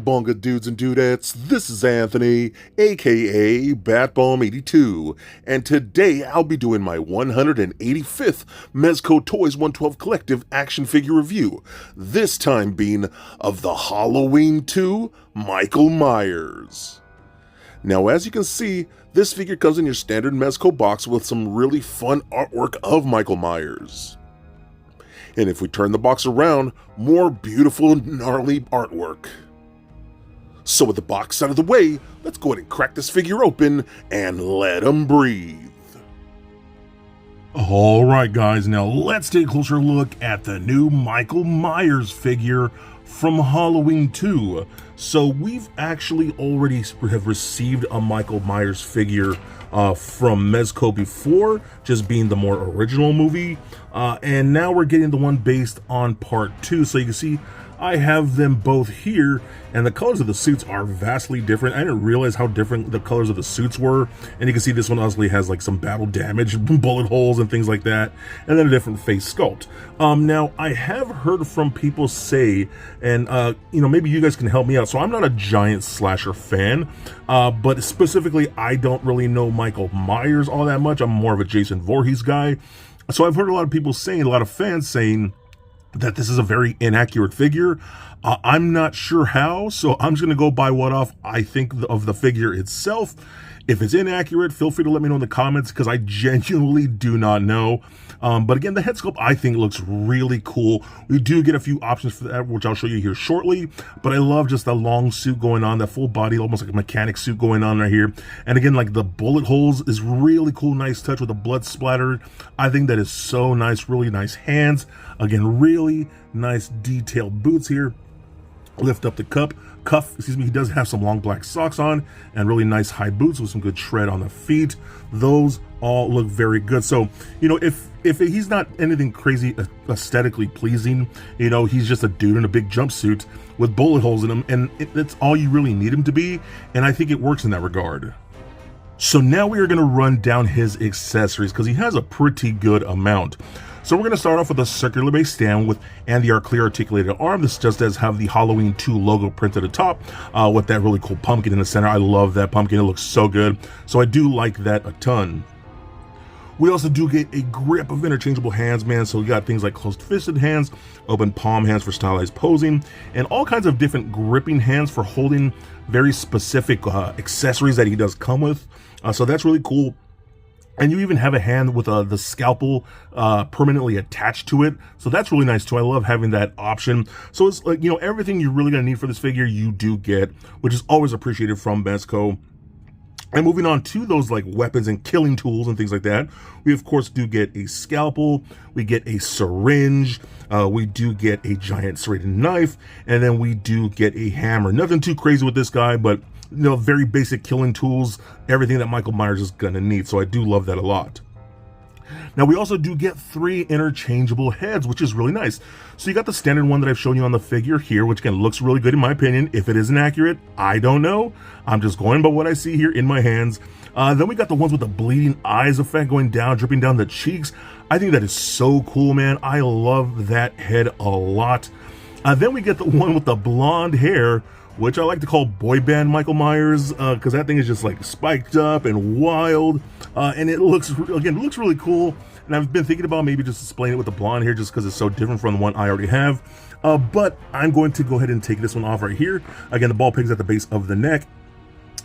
Cowabunga dudes and dudettes, this is Anthony, aka Batbomb82, and today I'll be doing my 185th Mezco Toyz 112 Collective action figure review, this time being of the Halloween 2 Michael Myers. Now as you can see, this figure comes in your standard Mezco box with some really fun artwork of Michael Myers. And if we turn the box around, more beautiful, gnarly artwork. So with the box out of the way, let's go ahead and crack this figure open and let him breathe. Alright guys, now let's take a closer look at the new Michael Myers figure from Halloween 2. So we've actually already have received a Michael Myers figure from Mezco before, just being the more original movie, and now we're getting the one based on part 2. So you can see I have them both here, and the colors of the suits are vastly different. I didn't realize how different the colors of the suits were, and you can see this one obviously has like some battle damage, bullet holes and things like that, and then a different face sculpt. Now I have heard from people say, and you know, maybe you guys can help me out. So I'm not a giant slasher fan, but specifically I don't really know Michael Myers all that much. I'm more of a Jason Voorhees guy. So I've heard a lot of people saying, a lot of fans saying, that this is a very inaccurate figure. I'm not sure how, so I'm just going to go by what I think of the figure itself. If it's inaccurate, feel free to let me know in the comments, because I genuinely do not know. But again, the head sculpt I think looks really cool. We do get a few options for that, which I'll show you here shortly. But I love just the long suit going on, that full body, almost like a mechanic suit going on right here. And again, like the bullet holes is really cool, nice touch with the blood splattered. I think that is so nice, really nice hands. Again, really nice detailed boots here. Lift up the cuff, excuse me, he does have some long black socks on and really nice high boots with some good tread on the feet. Those all look very good. So, you know, if he's not anything crazy aesthetically pleasing, you know, he's just a dude in a big jumpsuit with bullet holes in him, and that's all you really need him to be, and I think it works in that regard. So now we are going to run down his accessories, because he has a pretty good amount. So we're going to start off with a circular base stand and the clear articulated arm. This just does have the Halloween 2 logo printed at the top with that really cool pumpkin in the center. I love that pumpkin. It looks so good. So I do like that a ton. We also do get a grip of interchangeable hands, man. So we got things like closed fisted hands, open palm hands for stylized posing, and all kinds of different gripping hands for holding very specific accessories that he does come with. So that's really cool. And you even have a hand with the scalpel permanently attached to it. So that's really nice too. I love having that option. So it's like, you know, everything you're really gonna need for this figure, you do get, which is always appreciated from Mezco. And moving on to those like weapons and killing tools and things like that, we of course do get a scalpel, we get a syringe, we do get a giant serrated knife, and then we do get a hammer. Nothing too crazy with this guy, but you know, very basic killing tools, everything that Michael Myers is gonna need. So I do love that a lot. Now we also do get 3 interchangeable heads, which is really nice. So you got the standard one that I've shown you on the figure here, which again looks really good in my opinion. If it isn't accurate, I don't know. I'm just going by what I see here in my hands. Then we got the ones with the bleeding eyes effect going down, dripping down the cheeks. I think that is so cool, man. I love that head a lot. Then we get the one with the blonde hair, which I like to call boy band Michael Myers, because that thing is just like spiked up and wild, and it looks, again, it looks really cool. And I've been thinking about maybe just displaying it with the blonde hair, just because it's so different from the one I already have. But I'm going to go ahead and take this one off right here. Again, the ball peg's at the base of the neck,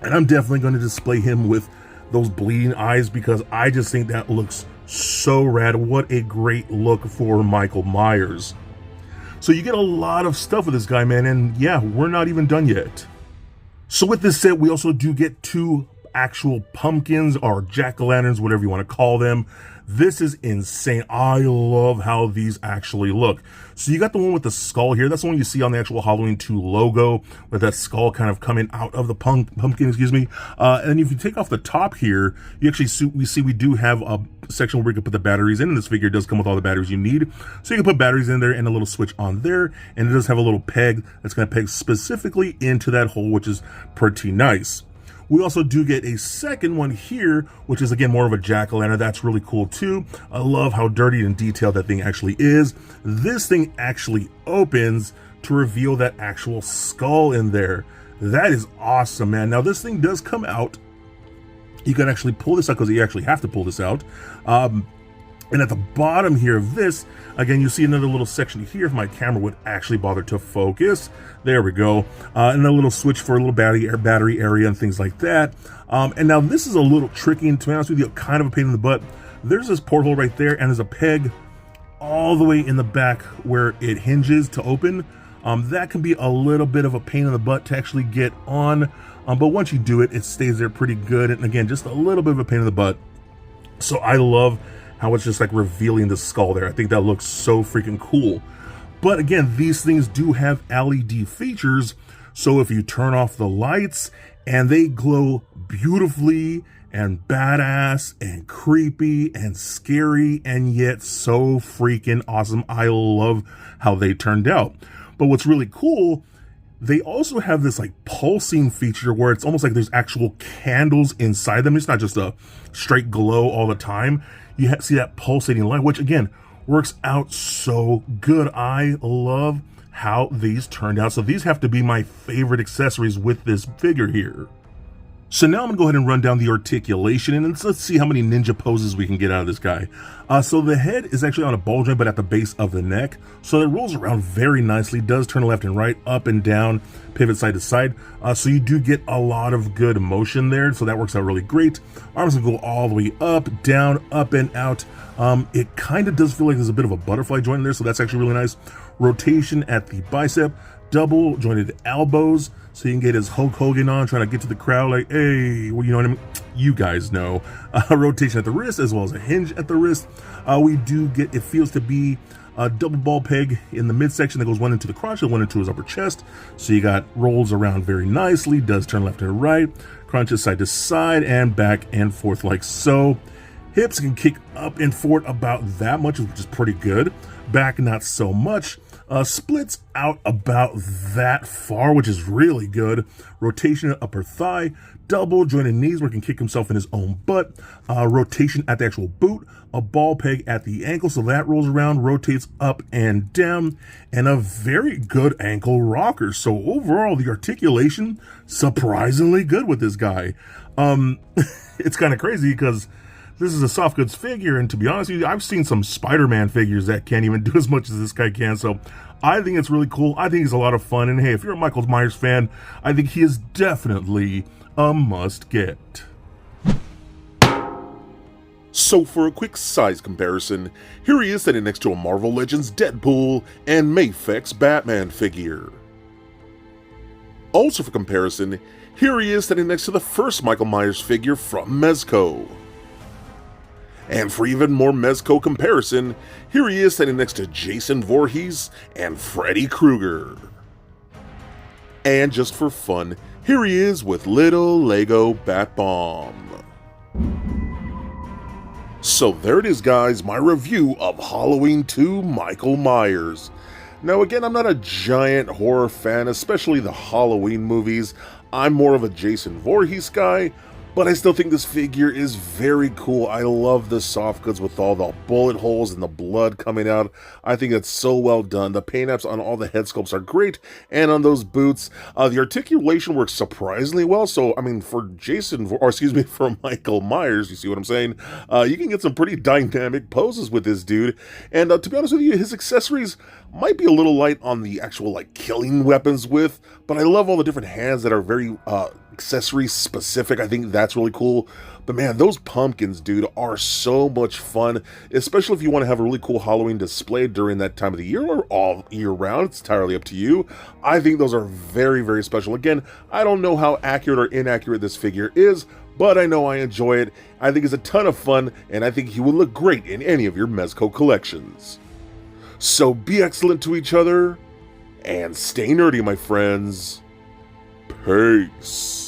and I'm definitely going to display him with those bleeding eyes, because I just think that looks so rad. What a great look for Michael Myers. So you get a lot of stuff with this guy, man, and yeah, we're not even done yet. So with this set, we also do get 2 actual pumpkins or jack-o'-lanterns, whatever you want to call them. This is insane. I love how these actually look. So you got the one with the skull here. That's the one you see on the actual Halloween 2 logo, with that skull kind of coming out of the pumpkin, excuse me. And if you take off the top here, you actually see we do have a section where we can put the batteries in, and this figure does come with all the batteries you need. So you can put batteries in there and a little switch on there, and it does have a little peg that's going to peg specifically into that hole, which is pretty nice. We also do get a second one here, which is again more of a jack-o'-lantern. That's really cool too. I love how dirty and detailed that thing actually is. This thing actually opens to reveal that actual skull in there. That is awesome, man. Now this thing does come out. You can actually pull this out, because you actually have to pull this out. And at the bottom here of this, again, you see another little section here, if my camera would actually bother to focus. There we go. And a little switch for a little battery area and things like that. And now this is a little tricky, and to be honest with you, kind of a pain in the butt. There's this porthole right there, and there's a peg all the way in the back where it hinges to open. That can be a little bit of a pain in the butt to actually get on. But once you do it, it stays there pretty good. And again, just a little bit of a pain in the butt. So I love how it's just like revealing the skull there. I think that looks so freaking cool. But again, these things do have LED features. So if you turn off the lights, and they glow beautifully and badass and creepy and scary and yet so freaking awesome. I love how they turned out. But what's really cool, they also have this like pulsing feature where it's almost like there's actual candles inside them. It's not just a straight glow all the time. You see that pulsating light, which again works out so good. I love how these turned out. So these have to be my favorite accessories with this figure here. So now I'm gonna go ahead and run down the articulation, and let's see how many ninja poses we can get out of this guy. So the head is actually on a ball joint, but at the base of the neck. So it rolls around very nicely, does turn left and right, up and down, pivot side to side. So you do get a lot of good motion there, so that works out really great. Arms will go all the way up, down, up and out. It kind of does feel like there's a bit of a butterfly joint in there, so that's actually really nice. Rotation at the bicep, double jointed elbows, so you can get his Hulk Hogan on, trying to get to the crowd like, hey, well, you know what I mean? You guys know. Rotation at the wrist, as well as a hinge at the wrist. We do get, it feels to be a double ball peg in the midsection that goes one into the crotch and one into his upper chest. So you got rolls around very nicely, does turn left and right, crunches side to side and back and forth like so. Hips can kick up and forward about that much, which is pretty good. Back, not so much. Splits out about that far, which is really good. Rotation at upper thigh, double jointed knees where he can kick himself in his own butt. Rotation at the actual boot, a ball peg at the ankle, so that rolls around, rotates up and down, and a very good ankle rocker. So overall, the articulation, surprisingly good with this guy. It's kind of crazy because this is a soft goods figure, and to be honest with you, I've seen some Spider-Man figures that can't even do as much as this guy can, so I think it's really cool. I think he's a lot of fun, and hey, if you're a Michael Myers fan, I think he is definitely a must-get. So for a quick size comparison, here he is standing next to a Marvel Legends Deadpool and Mafex Batman figure. Also for comparison, here he is standing next to the first Michael Myers figure from Mezco. And for even more Mezco comparison, here he is standing next to Jason Voorhees and Freddy Krueger. And just for fun, here he is with little Lego Bat Bomb. So there it is, guys, my review of Halloween 2 Michael Myers. Now again, I'm not a giant horror fan, especially the Halloween movies. I'm more of a Jason Voorhees guy, but I still think this figure is very cool. I love the soft goods with all the bullet holes and the blood coming out. I think it's so well done. The paint apps on all the head sculpts are great, and on those boots, the articulation works surprisingly well. So, I mean, for for Michael Myers, you see what I'm saying? You can get some pretty dynamic poses with this dude. And to be honest with you, his accessories might be a little light on the actual, like, killing weapons with, but I love all the different hands that are very, accessory specific. I think that's really cool. But man, those pumpkins, dude, are so much fun, especially if you want to have a really cool Halloween display during that time of the year or all year round. It's entirely up to you. I think those are very, very special. Again, I don't know how accurate or inaccurate this figure is, but I know I enjoy it. I think it's a ton of fun, and I think he would look great in any of your Mezco collections. So be excellent to each other, and stay nerdy, my friends. Peace.